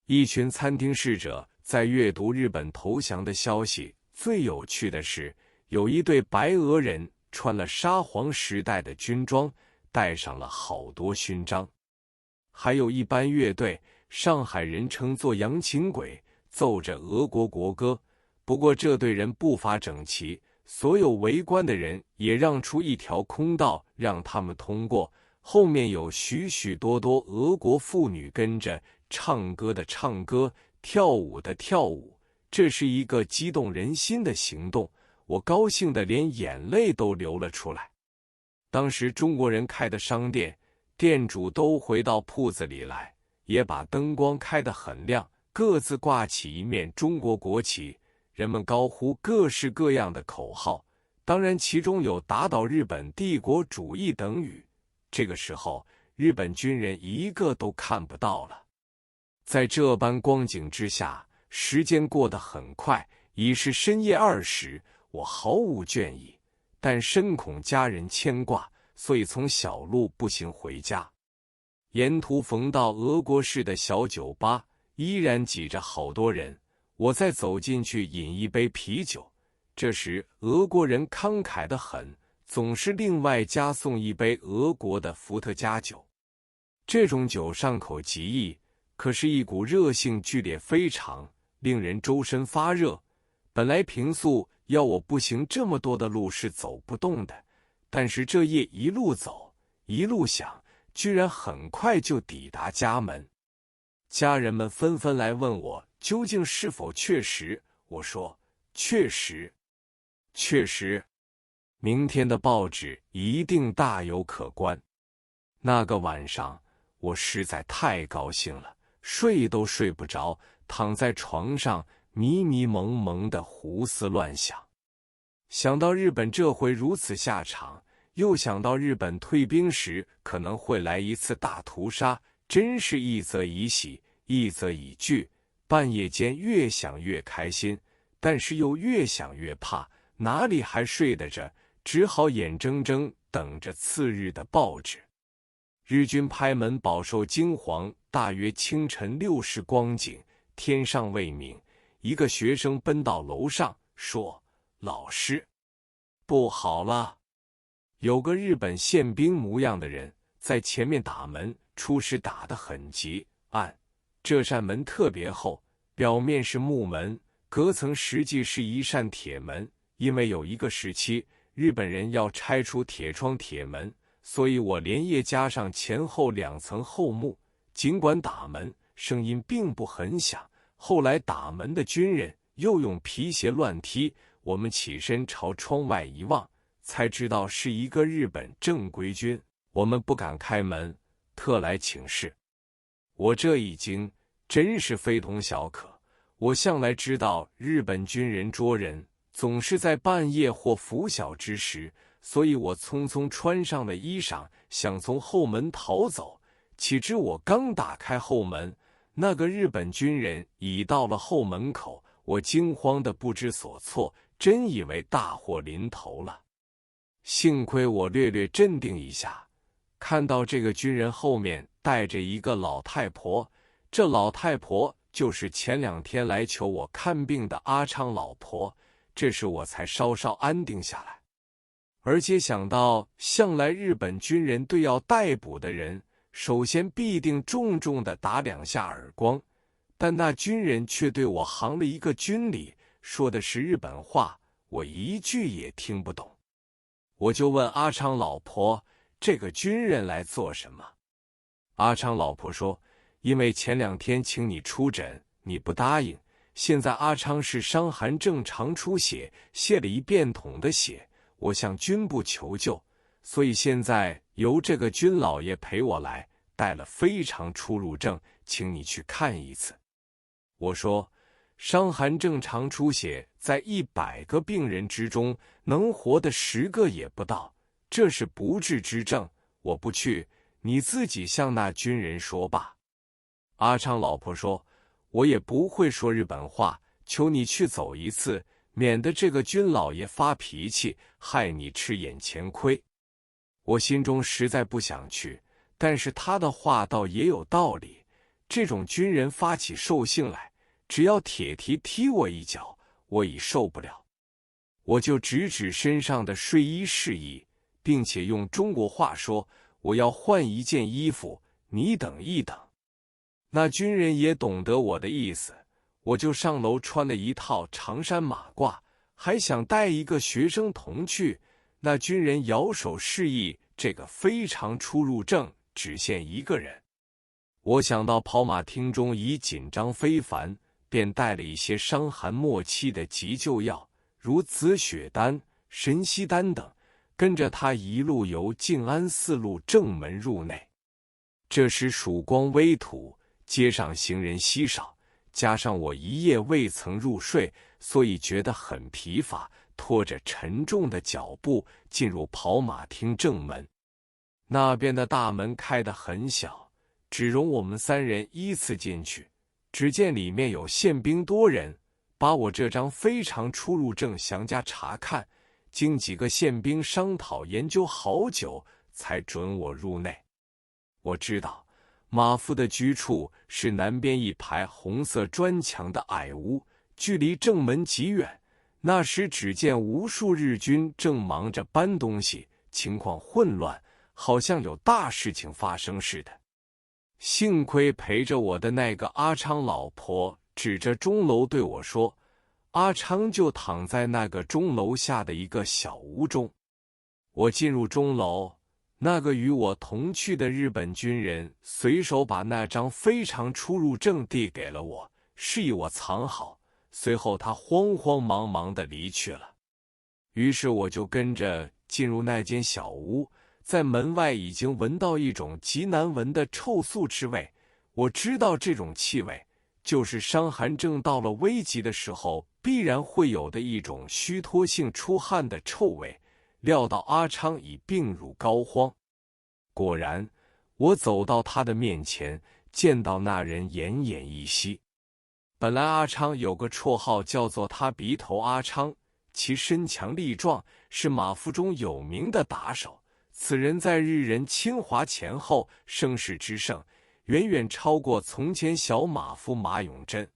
一群餐厅侍者在阅读日本投降的消息。最有趣的是，有一队白俄人穿了沙皇时代的军装，带上了好多勋章。还有一班乐队，上海人称作洋琴鬼，奏着俄国国歌。不过这队人步伐整齐，所有围观的人也让出一条空道让他们通过。后面有许许多多俄国妇女跟着，唱歌的唱歌，跳舞的跳舞。这是一个激动人心的行动，我高兴得连眼泪都流了出来。当时中国人开的商店，店主都回到铺子里来，也把灯光开得很亮，各自挂起一面中国国旗，人们高呼各式各样的口号，当然其中有打倒日本帝国主义等语。这个时候，日本军人一个都看不到了。在这般光景之下，时间过得很快，已是深夜2时，我毫无倦意，但深恐家人牵挂，所以从小路步行回家。沿途逢到俄国式的小酒吧，依然挤着好多人，我再走进去饮一杯啤酒。这时俄国人慷慨得很，总是另外加送一杯俄国的伏特加酒。这种酒上口极易，可是一股热性剧烈非常，令人周身发热。本来平素要我步行这么多的路是走不动的，但是这夜一路走一路想，居然很快就抵达家门。家人们纷纷来问我究竟是否确实，我说确实，确实，明天的报纸一定大有可观。那个晚上我实在太高兴了，睡都睡不着，躺在床上迷迷蒙蒙的胡思乱想。想到日本这回如此下场，又想到日本退兵时可能会来一次大屠杀，真是一则以喜，一则以惧。半夜间越想越开心，但是又越想越怕，哪里还睡得着，只好眼睁睁等着次日的报纸。日军拍门饱受惊惶，大约清晨6时光景，天尚未明，一个学生奔到楼上说：“老师，不好了！”有个日本宪兵模样的人在前面打门，初时打得很急暗，这扇门特别厚，表面是木门，隔层实际是一扇铁门。因为有一个时期日本人要拆除铁窗铁门，所以我连夜加上前后2层厚木。尽管打门声音并不很响，后来打门的军人又用皮鞋乱踢，我们起身朝窗外一望，才知道是一个日本正规军。我们不敢开门，特来请示。我这一惊真是非同小可，我向来知道日本军人捉人总是在半夜或拂晓之时，所以我匆匆穿上了衣裳，想从后门逃走。岂知我刚打开后门，那个日本军人已到了后门口，我惊慌得不知所措，真以为大祸临头了。幸亏我略略镇定一下，看到这个军人后面带着一个老太婆，这老太婆就是前2天来求我看病的阿昌老婆，这时我才稍稍安定下来。而且想到向来日本军人对要逮捕的人，首先必定重重地打2下耳光，但那军人却对我行了一个军礼，说的是日本话，我一句也听不懂。我就问阿昌老婆，这个军人来做什么？阿昌老婆说，因为前2天请你出诊，你不答应，现在阿昌是伤寒正常出血，泄了1便桶的血，我向军部求救，所以现在由这个军老爷陪我来，带了非常出入证，请你去看一次。我说，伤寒正常出血在100个病人之中，能活的10个也不到，这是不治之症，我不去，你自己向那军人说吧。阿昌老婆说，我也不会说日本话，求你去走一次，免得这个军老爷发脾气，害你吃眼前亏。我心中实在不想去，但是他的话倒也有道理，这种军人发起兽性来，只要铁蹄踢我一脚，我已受不了。我就指指身上的睡衣示意，并且用中国话说：“我要换一件衣服，你等一等。”那军人也懂得我的意思，我就上楼穿了一套长衫马褂，还想带一个学生同去。那军人摇手示意，这个非常出入证，只限一个人。我想到跑马厅中已紧张非凡，便带了一些伤寒末期的急救药，如紫雪丹、神息丹等，跟着他一路由静安寺路正门入内。这时曙光微土，街上行人稀少，加上我一夜未曾入睡，所以觉得很疲乏，拖着沉重的脚步进入跑马厅正门。那边的大门开得很小，只容我们3人依次进去。只见里面有宪兵多人，把我这张非常出入证详加查看，经几个宪兵商讨研究好久，才准我入内。我知道马夫的居处是南边一排红色砖墙的矮屋，距离正门极远。那时只见无数日军正忙着搬东西，情况混乱，好像有大事情发生似的。幸亏陪着我的那个阿昌老婆指着钟楼对我说，阿昌就躺在那个钟楼下的一个小屋中。我进入钟楼，那个与我同去的日本军人随手把那张非常出入证递给了我，示意我藏好。随后他慌慌忙忙地离去了。于是我就跟着进入那间小屋，在门外已经闻到一种极难闻的臭素之味。我知道这种气味就是伤寒症到了危急的时候必然会有的一种虚脱性出汗的臭味。料到阿昌已病入膏肓。果然，我走到他的面前，见到那人奄奄一息。本来阿昌有个绰号叫做他鼻头阿昌，其身强力壮，是马夫中有名的打手。此人在日人侵华前后声势之盛，远远超过从前小马夫马永贞。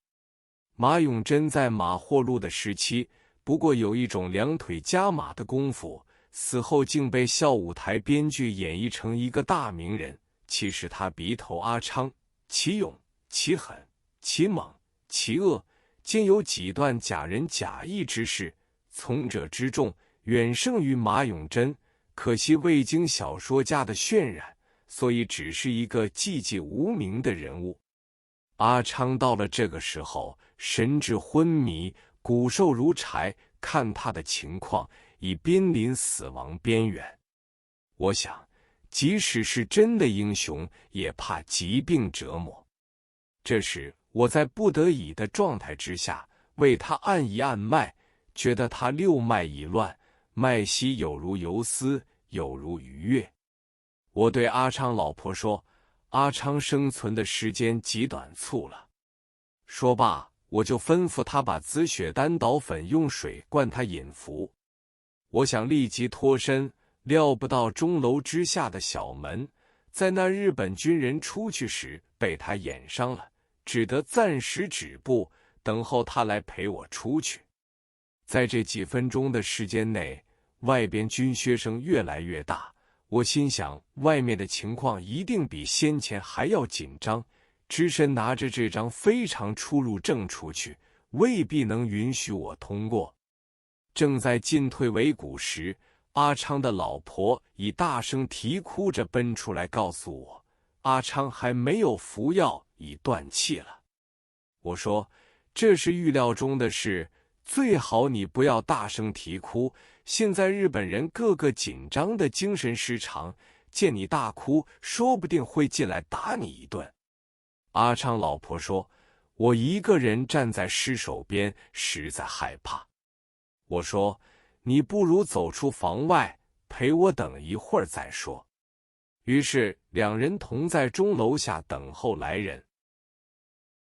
马永贞在马货路的时期，不过有一种两腿加马的功夫，死后竟被校舞台编剧演绎成一个大名人。其实他鼻头阿昌，其勇，其狠，其猛，其恶，兼有几段假仁假义之事，从者之众，远胜于马永贞。可惜未经小说家的渲染，所以只是一个寂寂无名的人物。阿昌到了这个时候，神志昏迷，骨瘦如柴，看他的情况已濒临死亡边缘。我想，即使是真的英雄，也怕疾病折磨。这时我在不得已的状态之下，为他按一按脉，觉得他六脉已乱，脉息有如游丝，有如鱼跃。我对阿昌老婆说，阿昌生存的时间极短促了。说罢，我就吩咐他把紫雪丹捣粉用水灌他饮服。我想立即脱身，料不到钟楼之下的小门，在那日本军人出去时被他掩上了，只得暂时止步，等候他来陪我出去。在这几分钟的时间内，外边军靴声越来越大，我心想外面的情况一定比先前还要紧张，只身拿着这张非常出入证出去，未必能允许我通过。正在进退维谷时，阿昌的老婆已大声啼哭着奔出来告诉我，阿昌还没有服药，已断气了。我说，这是预料中的事，最好你不要大声啼哭，现在日本人个个紧张的精神失常，见你大哭，说不定会进来打你一顿。阿昌老婆说，我一个人站在尸首边，实在害怕。我说，你不如走出房外，陪我等一会儿再说。于是两人同在钟楼下等候来人。